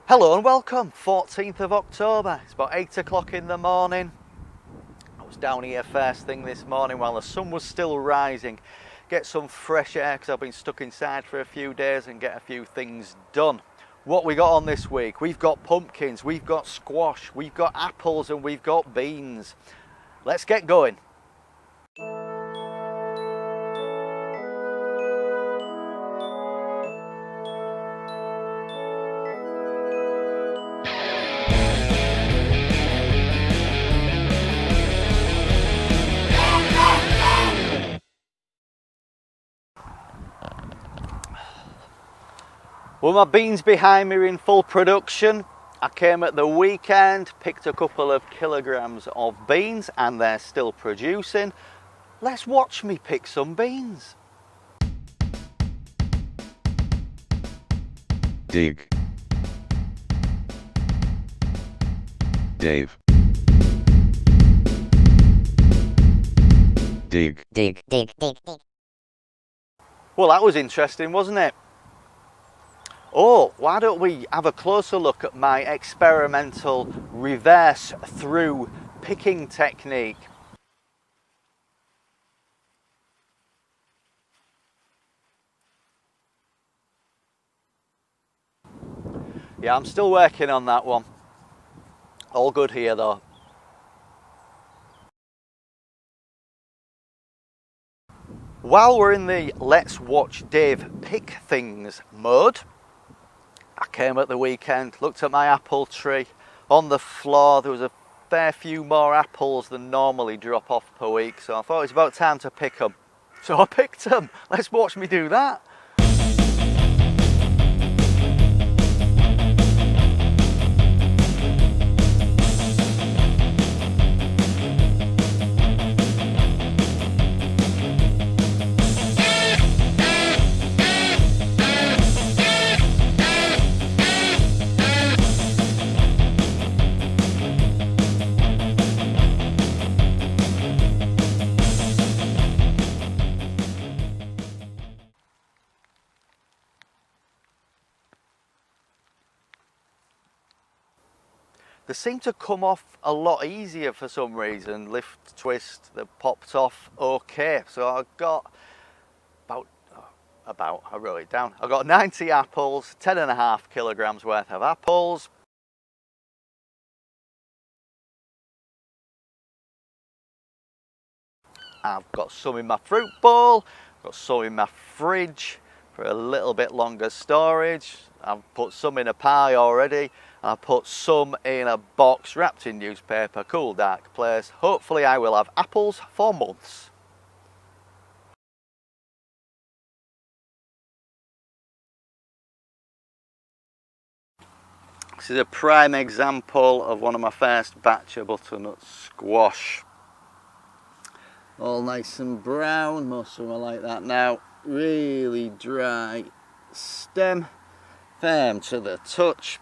Hello and welcome, 14th of October. It's about 8 o'clock in the morning. I was down here first thing this morning while the sun was still rising. Get some fresh air because I've been stuck inside for a few days and get a few things done. What we got on this week? We've got pumpkins, we've got squash, we've got apples and we've got beans. Let's get going. Well, my beans behind me are in full production. I came at the weekend, picked a couple of kilograms of beans and they're still producing. Let's watch me pick some beans. Dig. Dave. Dig. Dig. Well, that was interesting, wasn't it? Oh, why don't we have a closer look at my experimental reverse through picking technique. Yeah, I'm still working on that one. All good here though. While we're in the let's watch Dave pick things mode, I came at the weekend, looked at my apple tree. On the floor there was a fair few more apples than normally drop off per week, so I thought it was about time to pick them. So I picked them. Let's watch me do that. They seem to come off a lot easier for some reason. Lift, twist, they popped off okay. So I got I wrote it down. I got 90 apples, 10.5 kilograms worth of apples. I've got some in my fruit bowl, got some in my fridge for a little bit longer storage. I've put some in a pie already. I put some in a box wrapped in newspaper, cool dark place. Hopefully I will have apples for months. This is a prime example of one of my first batch of butternut squash. All nice and brown, most of them are like that now. Really dry stem, firm to the touch.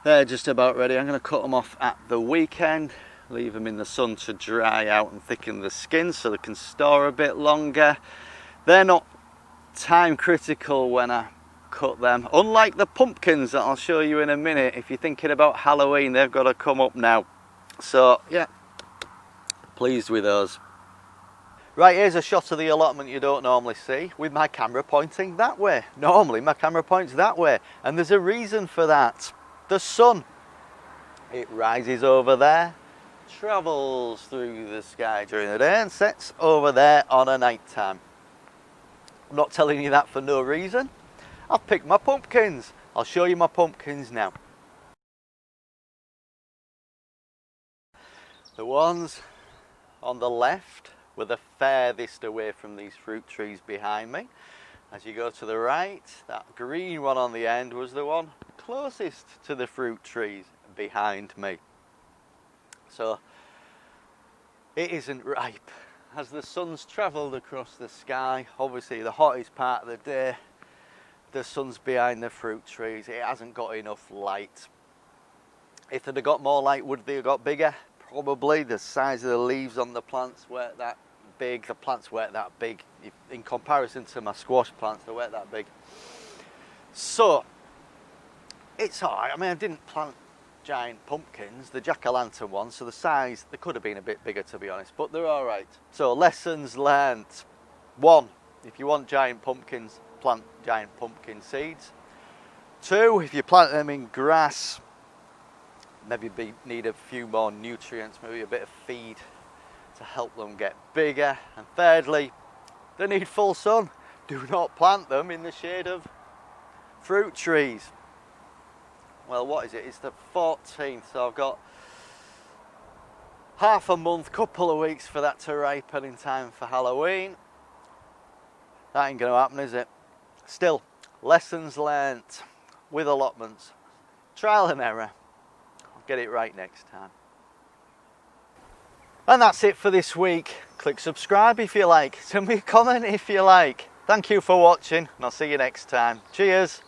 They're just about ready. I'm going to cut them off at the weekend, leave them in the sun to dry out and thicken the skin so they can store a bit longer. They're not time critical when I cut them, unlike the pumpkins that I'll show you in a minute. If you're thinking about Halloween, they've got to come up now. So yeah, pleased with those. Right, here's a shot of the allotment you don't normally see, with my camera pointing that way. Normally my camera points that way, and there's a reason for that. The sun, it rises over there, travels through the sky during the day and sets over there on a night time. I'm not telling you that for no reason. I've picked my pumpkins. I'll show you my pumpkins now. The ones on the left were the furthest away from these fruit trees behind me. As you go to the right, that green one on the end was the one closest to the fruit trees behind me. So it isn't ripe. As the sun's travelled across the sky, obviously the hottest part of the day, the sun's behind the fruit trees. It hasn't got enough light. If they'd have got more light, would they have got bigger? Probably. The size of the leaves on the plants weren't that big. The plants weren't that big. In comparison to my squash plants, they weren't that big. So it's alright. I mean, I didn't plant giant pumpkins, the jack-o'-lantern ones, so the size, they could have been a bit bigger to be honest, but they're alright. So lessons learned. 1, if you want giant pumpkins, plant giant pumpkin seeds. 2, if you plant them in grass, maybe need a few more nutrients, maybe a bit of feed to help them get bigger. And thirdly, they need full sun. Do not plant them in the shade of fruit trees. Well, what is it? It's the 14th, so I've got half a month, couple of weeks for that to ripen in time for Halloween. That ain't going to happen, is it? Still, lessons learnt with allotments. Trial and error. I'll get it right next time. And that's it for this week. Click subscribe if you like. Send me a comment if you like. Thank you for watching, and I'll see you next time. Cheers.